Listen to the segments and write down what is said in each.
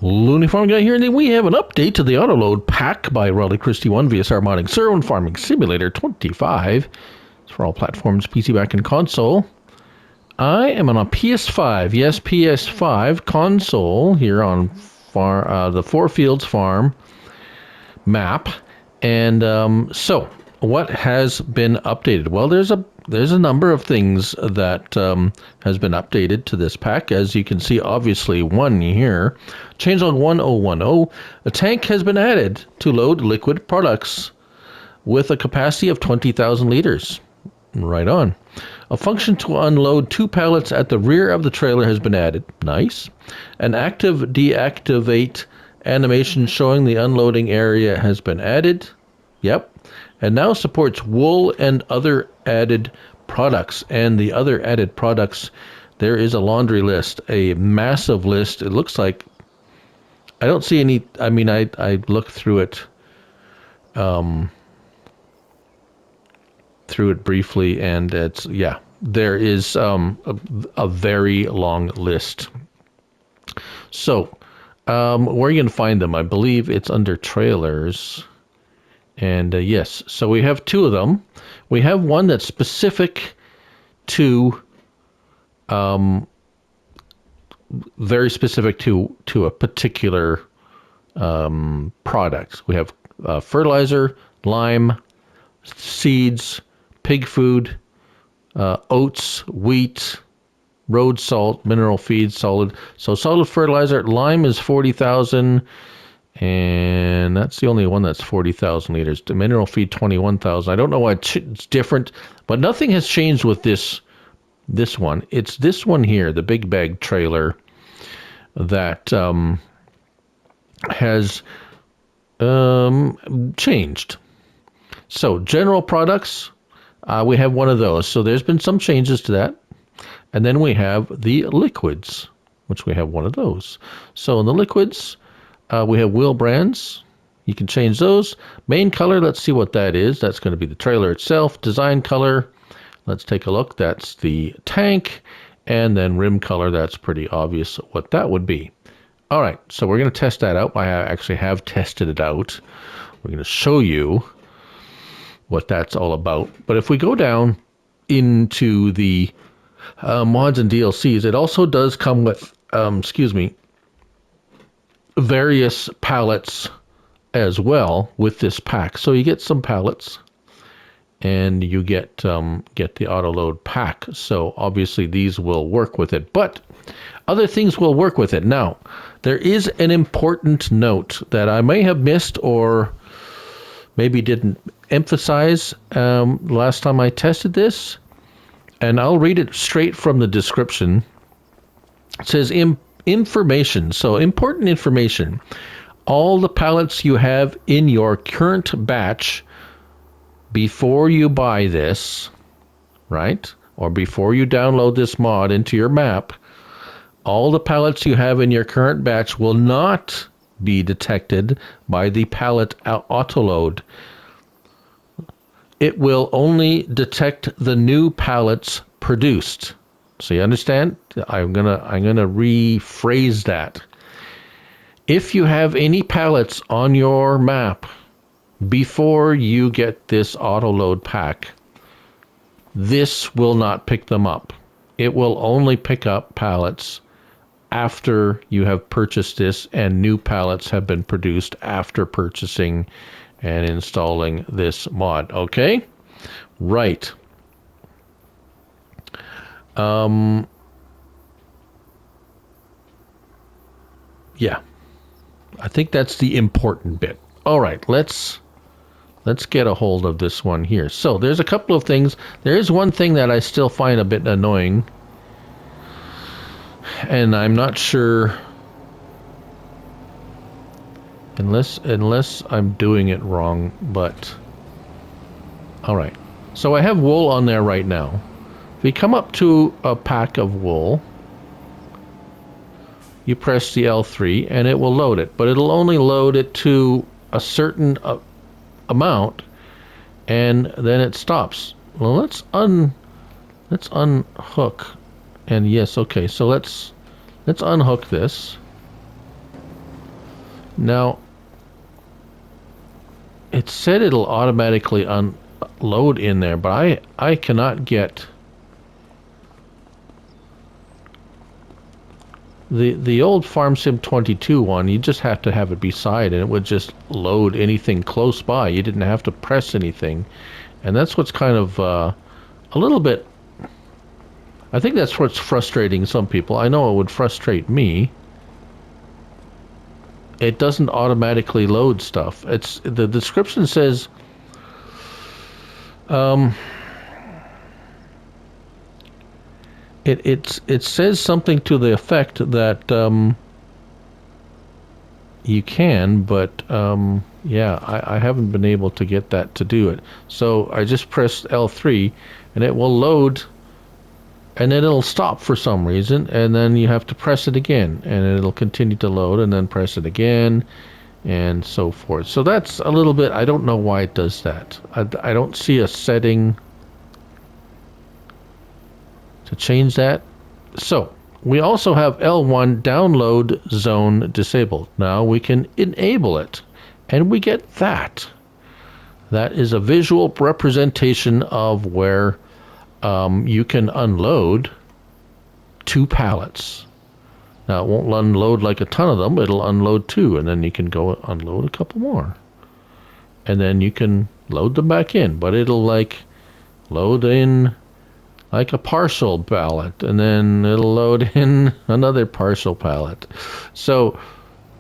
Looney Farm Guy here, and then we have an update to the Autoload Pack by Raleigh Christie 1 VSR Modding Servo and Farming Simulator 25. It's for all platforms, PC, Mac, and console. I am on a PS5, yes, PS5 console here on the Four Fields Farm map. And so, what has been updated? Well, there's a number of things that has been updated to this pack. As you can see, obviously, one here. Changelog 1010. A tank has been added to load liquid products with a capacity of 20,000 liters. Right on. A function to unload 2 pallets at the rear of the trailer has been added. Nice. An active deactivate animation showing the unloading area has been added. Yep. And now supports wool and other added products. And the other added products, there is a laundry list, a massive list. It looks like, I don't see any, I mean, I looked through it, briefly, and it's, yeah, there is a very long list. So, where are you going to find them? I believe it's under trailers. And yes, so we have 2 of them. We have one that's specific to, very specific to a particular product. We have fertilizer, lime, seeds, pig food, oats, wheat, road salt, mineral feed, solid. So solid fertilizer, lime is 40,000. And that's the only one that's 40,000 liters. The mineral feed, 21,000. I don't know why it's different, but nothing has changed with this one. It's this one here, the big bag trailer, that has changed. So general products, we have one of those. So there's been some changes to that. And then we have the liquids, which we have one of those. So in the liquids, we have wheel brands. You can change those. Main color, let's see what that is. That's going to be the trailer itself. Design color, let's take a look. That's the tank. And then rim color, that's pretty obvious what that would be. All right, so we're going to test that out. I actually have tested it out. We're going to show you what that's all about. But if we go down into the mods and DLCs, it also does come with, various pallets as well with this pack. So you get some pallets and you get the Autoload Pack. So obviously these will work with it, but other things will work with it. Now, there is an important note that I may have missed or maybe didn't emphasize last time I tested this, and I'll read it straight from the description. It says information. So important information. All the pallets you have in your current batch before you buy this, right? Or before you download this mod into your map, all the pallets you have in your current batch will not be detected by the pallet autoload. It will only detect the new pallets produced. So you understand? I'm gonna rephrase that. If you have any pallets on your map before you get this Autoload Pack, this will not pick them up. It will only pick up pallets after you have purchased this and new pallets have been produced after purchasing and installing this mod. Okay? Right. Yeah, I think that's the important bit. All right, let's get a hold of this one here. So there's a couple of things. There is one thing that I still find a bit annoying, and I'm not sure unless I'm doing it wrong, but all right. So I have wool on there right now. If you come up to a pack of wool, you press the L3 and it will load it, but it'll only load it to a certain amount and then it stops. Well, let's unhook, and yes, okay, so let's unhook this. Now, it said it'll automatically unload in there, but I cannot get the old Farm Sim 22 one. You just have to have it beside, and it would just load anything close by. You didn't have to press anything, and that's what's kind of a little bit. I think that's what's frustrating some people. I know it would frustrate me. It doesn't automatically load stuff. The description says it says something to the effect that you can, but yeah, I haven't been able to get that to do it. So I just pressed L3 and it will load, and then it'll stop for some reason, and then you have to press it again and it'll continue to load, and then press it again and so forth. So that's a little bit, I don't know why it does that. I don't see a setting to change that. So we also have L1 download zone disabled. Now we can enable it, and we get that. That is a visual representation of where you can unload 2 pallets. Now it won't unload like a ton of them, it'll unload 2, and then you can go unload a couple more. And then you can load them back in, but it'll like load in like a partial pallet, and then it'll load in another partial pallet. So,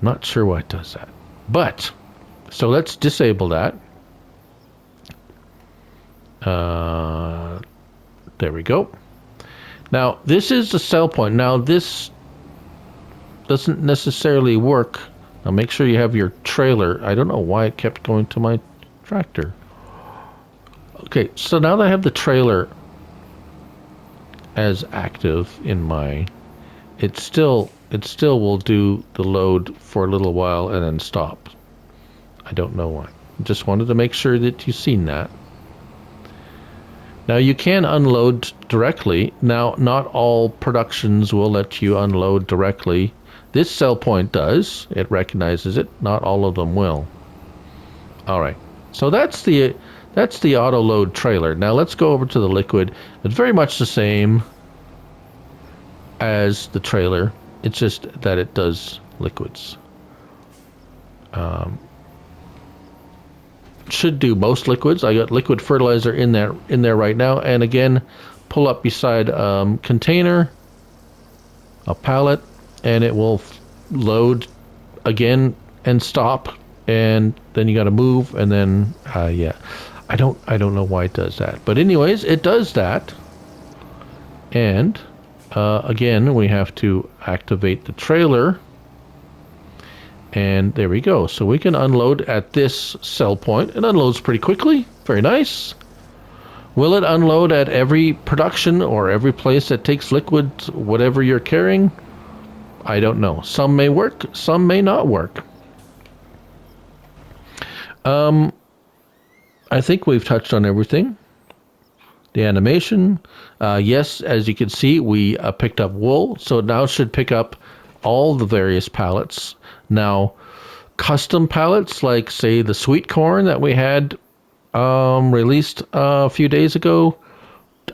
not sure why it does that. But, so let's disable that. There we go. Now, this is the sell point. Now, this doesn't necessarily work. Now, make sure you have your trailer. I don't know why it kept going to my tractor. Okay, so now that I have the trailer as active in my, it still will do the load for a little while and then stop. I don't know why. Just wanted to make sure that you've seen that. Now you can unload directly. Now not all productions will let you unload directly. This sell point does. It recognizes it. Not all of them will. All right. So that's the auto load trailer. Now let's go over to the liquid. It's very much the same as the trailer. It's just that it does liquids. Should do most liquids. I got liquid fertilizer in there right now. And again, pull up beside container, a pallet, and it will load again and stop. And then you got to move, and then yeah. I don't know why it does that, but anyways, it does that. And again, we have to activate the trailer, and there we go. So we can unload at this sell point. It unloads pretty quickly. Very nice. Will it unload at every production or every place that takes liquid, whatever you're carrying? I don't know. Some may work, some may not work. I think we've touched on everything. The animation, yes, as you can see, we picked up wool, so now it should pick up all the various pallets. Now, custom pallets, like say the sweet corn that we had released a few days ago,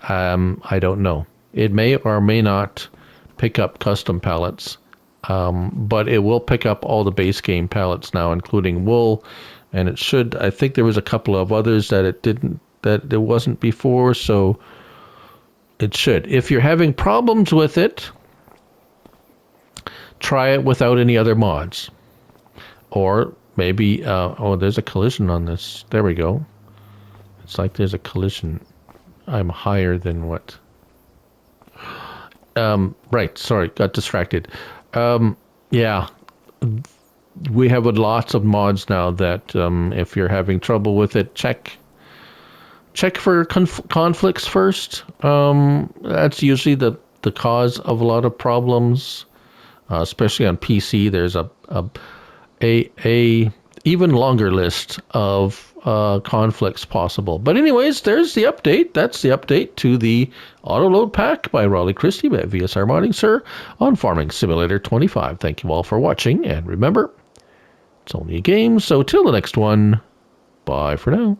I don't know. It may or may not pick up custom pallets, but it will pick up all the base game pallets now, including wool. And it should, I think there was a couple of others that it didn't, that it wasn't before, so it should. If you're having problems with it, try it without any other mods. Or maybe, oh, there's a collision on this. There we go. It's like there's a collision. I'm higher than what? Right, sorry, got distracted. Yeah. We have lots of mods now that if you're having trouble with it, check for conflicts first. That's usually the cause of a lot of problems, especially on PC. There's a even longer list of conflicts possible. But anyways, there's the update. That's the update to the Autoload Pack by Raleigh Christie by VSR Modding Sir on Farming Simulator 25. Thank you all for watching, and remember, It's only a game, so till the next one, bye for now.